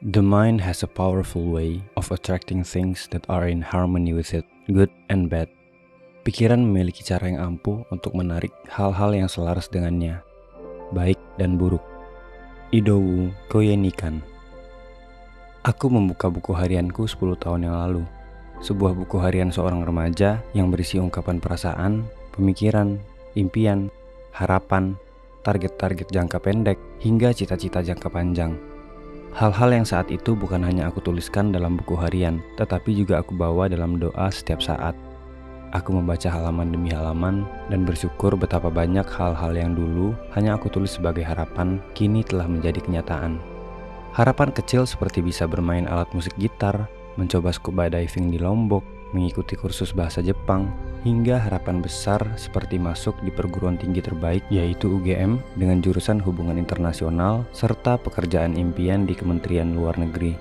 The mind has a powerful way of attracting things that are in harmony with it, good and bad. Pikiran memiliki cara yang ampuh untuk menarik hal-hal yang selaras dengannya, baik dan buruk. Idowu Koyenikan. Aku membuka buku harianku 10 tahun yang lalu. Sebuah buku harian seorang remaja yang berisi ungkapan perasaan, pemikiran, impian, harapan, target-target jangka pendek, hingga cita-cita jangka panjang. Hal-hal yang saat itu bukan hanya aku tuliskan dalam buku harian, tetapi juga aku bawa dalam doa setiap saat. Aku membaca halaman demi halaman dan bersyukur betapa banyak hal-hal yang dulu hanya aku tulis sebagai harapan, kini telah menjadi kenyataan. Harapan kecil seperti bisa bermain alat musik gitar, mencoba scuba diving di Lombok, mengikuti kursus bahasa Jepang, hingga harapan besar seperti masuk di perguruan tinggi terbaik yaitu UGM dengan jurusan hubungan internasional serta pekerjaan impian di Kementerian Luar Negeri.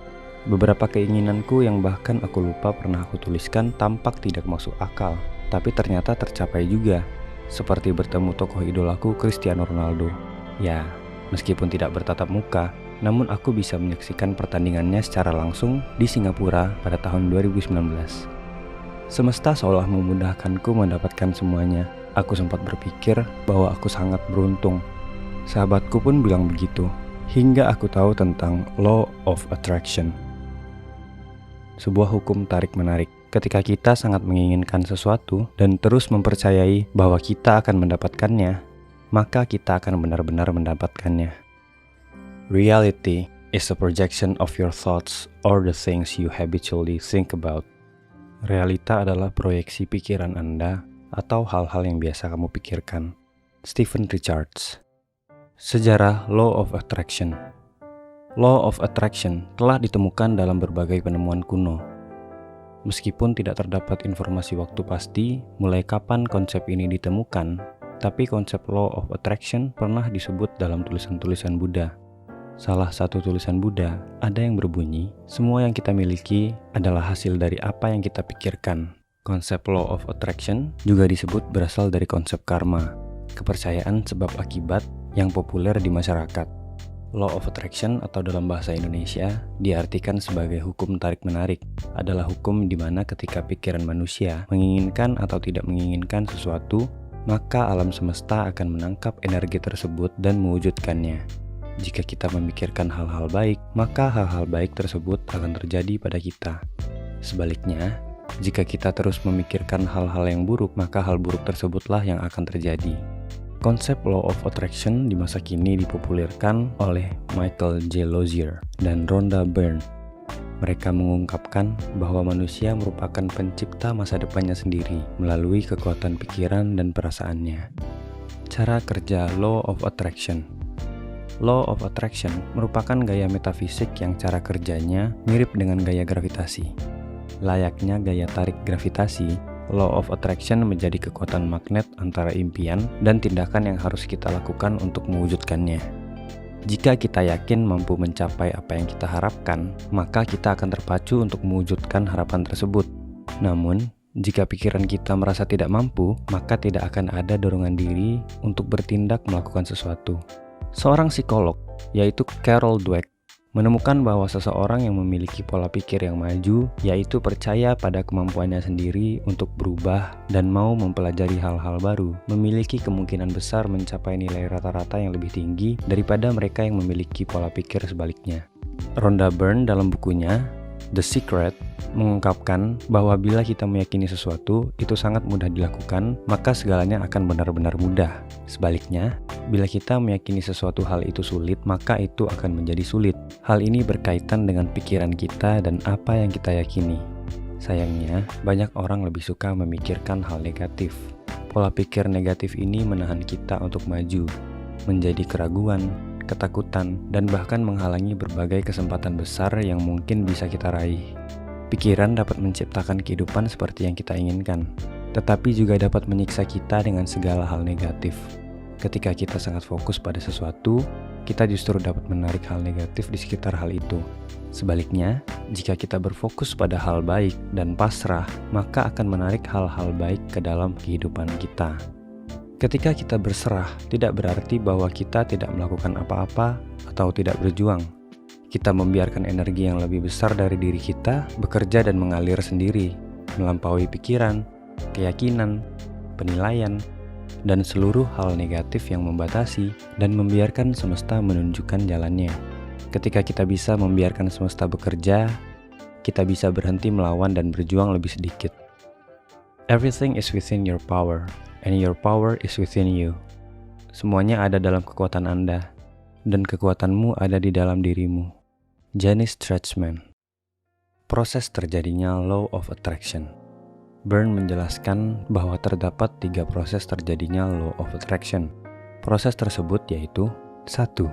Beberapa keinginanku yang bahkan aku lupa pernah aku tuliskan tampak tidak masuk akal, tapi ternyata tercapai juga, seperti bertemu tokoh idolaku Cristiano Ronaldo. Ya, meskipun tidak bertatap muka, namun aku bisa menyaksikan pertandingannya secara langsung di Singapura pada tahun 2019. Semesta seolah memudahkanku mendapatkan semuanya. Aku sempat berpikir bahwa aku sangat beruntung. Sahabatku pun bilang begitu, hingga aku tahu tentang Law of Attraction. Sebuah hukum tarik-menarik. Ketika kita sangat menginginkan sesuatu dan terus mempercayai bahwa kita akan mendapatkannya, maka kita akan benar-benar mendapatkannya. Reality is a projection of your thoughts or the things you habitually think about. Realita adalah proyeksi pikiran Anda atau hal-hal yang biasa kamu pikirkan. Stephen Richards. Sejarah Law of Attraction. Law of Attraction telah ditemukan dalam berbagai penemuan kuno. Meskipun tidak terdapat informasi waktu pasti mulai kapan konsep ini ditemukan, tapi konsep Law of Attraction pernah disebut dalam tulisan-tulisan Buddha. Salah satu tulisan Buddha ada yang berbunyi, semua yang kita miliki adalah hasil dari apa yang kita pikirkan. Konsep Law of Attraction juga disebut berasal dari konsep karma, kepercayaan sebab akibat yang populer di masyarakat. Law of Attraction atau dalam bahasa Indonesia diartikan sebagai hukum tarik-menarik, adalah hukum di mana ketika pikiran manusia menginginkan atau tidak menginginkan sesuatu, maka alam semesta akan menangkap energi tersebut dan mewujudkannya. Jika kita memikirkan hal-hal baik, maka hal-hal baik tersebut akan terjadi pada kita. Sebaliknya, jika kita terus memikirkan hal-hal yang buruk, maka hal buruk tersebutlah yang akan terjadi. Konsep Law of Attraction di masa kini dipopulerkan oleh Michael J. Lozier dan Rhonda Byrne. Mereka mengungkapkan bahwa manusia merupakan pencipta masa depannya sendiri melalui kekuatan pikiran dan perasaannya. Cara kerja Law of Attraction. Law of Attraction merupakan gaya metafisik yang cara kerjanya mirip dengan gaya gravitasi. Layaknya gaya tarik gravitasi, Law of Attraction menjadi kekuatan magnet antara impian dan tindakan yang harus kita lakukan untuk mewujudkannya. Jika kita yakin mampu mencapai apa yang kita harapkan, maka kita akan terpacu untuk mewujudkan harapan tersebut. Namun, jika pikiran kita merasa tidak mampu, maka tidak akan ada dorongan diri untuk bertindak melakukan sesuatu. Seorang psikolog, yaitu Carol Dweck, menemukan bahwa seseorang yang memiliki pola pikir yang maju, yaitu percaya pada kemampuannya sendiri untuk berubah dan mau mempelajari hal-hal baru, memiliki kemungkinan besar mencapai nilai rata-rata yang lebih tinggi daripada mereka yang memiliki pola pikir sebaliknya. Rhonda Byrne dalam bukunya The Secret mengungkapkan bahwa bila kita meyakini sesuatu itu sangat mudah dilakukan, maka segalanya akan benar-benar mudah. Sebaliknya, bila kita meyakini sesuatu hal itu sulit, maka itu akan menjadi sulit. Hal ini berkaitan dengan pikiran kita dan apa yang kita yakini. Sayangnya, banyak orang lebih suka memikirkan hal negatif. Pola pikir negatif ini menahan kita untuk maju, menjadi keraguan, ketakutan, dan bahkan menghalangi berbagai kesempatan besar yang mungkin bisa kita raih. Pikiran dapat menciptakan kehidupan seperti yang kita inginkan, tetapi juga dapat menyiksa kita dengan segala hal negatif. Ketika kita sangat fokus pada sesuatu, kita justru dapat menarik hal negatif di sekitar hal itu. Sebaliknya, jika kita berfokus pada hal baik dan pasrah, maka akan menarik hal-hal baik ke dalam kehidupan kita. Ketika kita berserah, tidak berarti bahwa kita tidak melakukan apa-apa atau tidak berjuang. Kita membiarkan energi yang lebih besar dari diri kita bekerja dan mengalir sendiri, melampaui pikiran, keyakinan, penilaian, dan seluruh hal negatif yang membatasi dan membiarkan semesta menunjukkan jalannya. Ketika kita bisa membiarkan semesta bekerja, kita bisa berhenti melawan dan berjuang lebih sedikit. Everything is within your power, and your power is within you. Semuanya ada dalam kekuatan Anda, dan kekuatanmu ada di dalam dirimu. Janice Stretchman. Proses terjadinya Law of Attraction. Byrne menjelaskan bahwa terdapat 3 proses terjadinya Law of Attraction. Proses tersebut yaitu 1.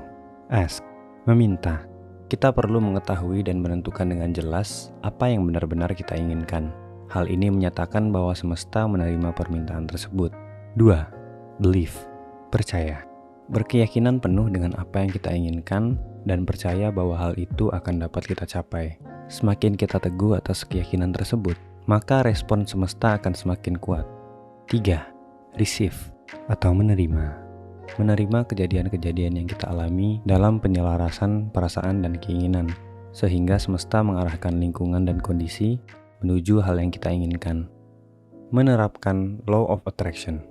Ask, meminta. Kita perlu mengetahui dan menentukan dengan jelas apa yang benar-benar kita inginkan. Hal ini menyatakan bahwa semesta menerima permintaan tersebut. 2. Believe, percaya. Berkeyakinan penuh dengan apa yang kita inginkan dan percaya bahwa hal itu akan dapat kita capai. Semakin kita teguh atas keyakinan tersebut, maka respon semesta akan semakin kuat. 3. Receive atau menerima. Menerima kejadian-kejadian yang kita alami dalam penyelarasan perasaan dan keinginan, sehingga semesta mengarahkan lingkungan dan kondisi menuju hal yang kita inginkan. Menerapkan Law of Attraction.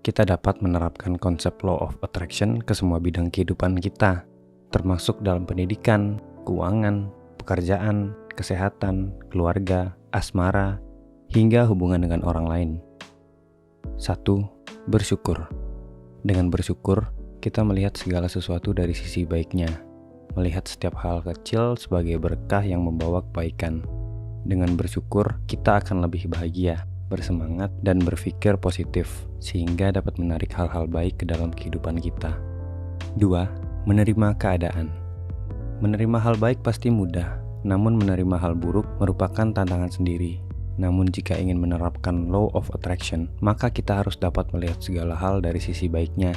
Kita dapat menerapkan konsep Law of Attraction ke semua bidang kehidupan kita, termasuk dalam pendidikan, keuangan, pekerjaan, kesehatan, keluarga, asmara, hingga hubungan dengan orang lain. 1. Bersyukur. Dengan bersyukur, kita melihat segala sesuatu dari sisi baiknya, melihat setiap hal kecil sebagai berkah yang membawa kebaikan. Dengan bersyukur, kita akan lebih bahagia, bersemangat, dan berpikir positif, sehingga dapat menarik hal-hal baik ke dalam kehidupan kita. 2. Menerima keadaan. Menerima hal baik pasti mudah, namun menerima hal buruk merupakan tantangan sendiri. Namun jika ingin menerapkan Law of Attraction, maka kita harus dapat melihat segala hal dari sisi baiknya.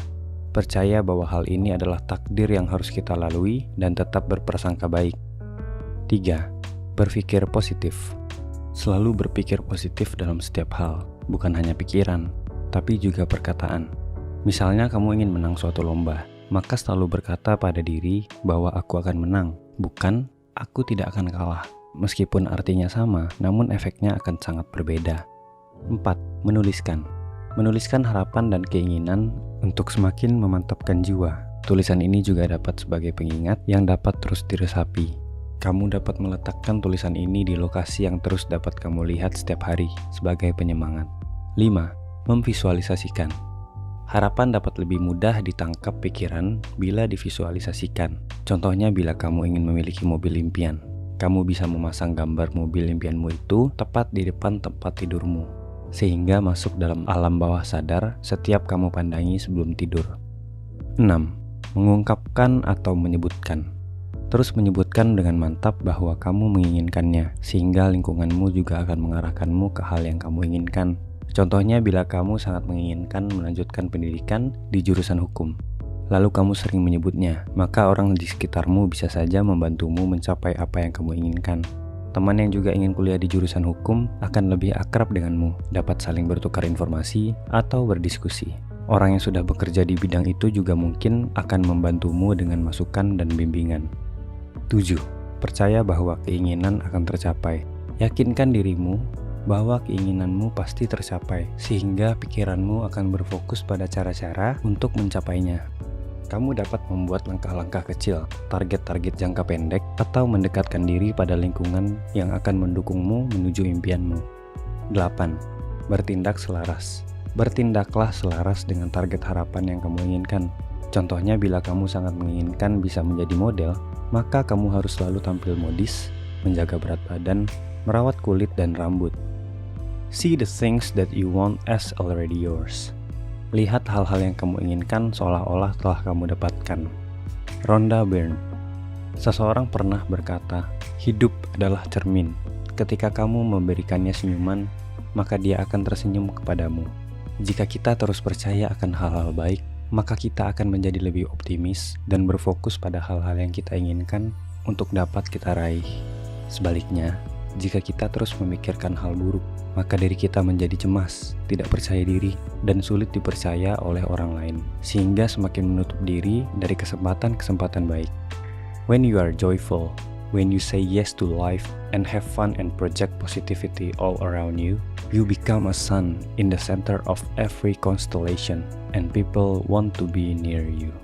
Percaya bahwa hal ini adalah takdir yang harus kita lalui dan tetap berprasangka baik. 3. Berpikir positif. Selalu berpikir positif dalam setiap hal, bukan hanya pikiran, tapi juga perkataan. Misalnya kamu ingin menang suatu lomba, maka selalu berkata pada diri bahwa aku akan menang, bukan aku tidak akan kalah. Meskipun artinya sama, namun efeknya akan sangat berbeda. 4. Menuliskan. Menuliskan harapan dan keinginan untuk semakin memantapkan jiwa. Tulisan ini juga dapat sebagai pengingat yang dapat terus diresapi. Kamu dapat meletakkan tulisan ini di lokasi yang terus dapat kamu lihat setiap hari sebagai penyemangat. 5. Memvisualisasikan. Harapan dapat lebih mudah ditangkap pikiran bila divisualisasikan. Contohnya bila kamu ingin memiliki mobil impian, kamu bisa memasang gambar mobil impianmu itu tepat di depan tempat tidurmu, sehingga masuk dalam alam bawah sadar setiap kamu pandangi sebelum tidur. 6. Mengungkapkan atau menyebutkan. Terus menyebutkan dengan mantap bahwa kamu menginginkannya, sehingga lingkunganmu juga akan mengarahkanmu ke hal yang kamu inginkan. Contohnya bila kamu sangat menginginkan melanjutkan pendidikan di jurusan hukum, lalu kamu sering menyebutnya, maka orang di sekitarmu bisa saja membantumu mencapai apa yang kamu inginkan. Teman yang juga ingin kuliah di jurusan hukum akan lebih akrab denganmu, dapat saling bertukar informasi atau berdiskusi. Orang yang sudah bekerja di bidang itu juga mungkin akan membantumu dengan masukan dan bimbingan. 7. Percaya bahwa keinginan akan tercapai. Yakinkan dirimu bahwa keinginanmu pasti tercapai, sehingga pikiranmu akan berfokus pada cara-cara untuk mencapainya. Kamu dapat membuat langkah-langkah kecil, target-target jangka pendek, atau mendekatkan diri pada lingkungan yang akan mendukungmu menuju impianmu. 8. Bertindak selaras. Bertindaklah selaras dengan target harapan yang kamu inginkan. Contohnya bila kamu sangat menginginkan bisa menjadi model, maka kamu harus selalu tampil modis, menjaga berat badan, merawat kulit dan rambut. See the things that you want as already yours. Lihat hal-hal yang kamu inginkan seolah-olah telah kamu dapatkan. Rhonda Byrne. Seseorang pernah berkata, hidup adalah cermin. Ketika kamu memberikannya senyuman, maka dia akan tersenyum kepadamu. Jika kita terus percaya akan hal-hal baik, maka kita akan menjadi lebih optimis dan berfokus pada hal-hal yang kita inginkan untuk dapat kita raih. Sebaliknya, jika kita terus memikirkan hal buruk, maka diri kita menjadi cemas, tidak percaya diri, dan sulit dipercaya oleh orang lain, sehingga semakin menutup diri dari kesempatan-kesempatan baik. When you are joyful, when you say yes to life and have fun and project positivity all around you, you become a sun in the center of every constellation and people want to be near you.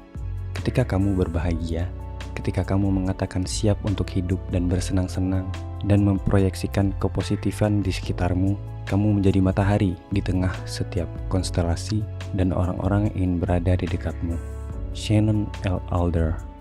Ketika kamu berbahagia, ketika kamu mengatakan siap untuk hidup dan bersenang-senang dan memproyeksikan kepositifan di sekitarmu, kamu menjadi matahari di tengah setiap konstelasi dan orang-orang yang ingin berada di dekatmu. Shannon L. Alder.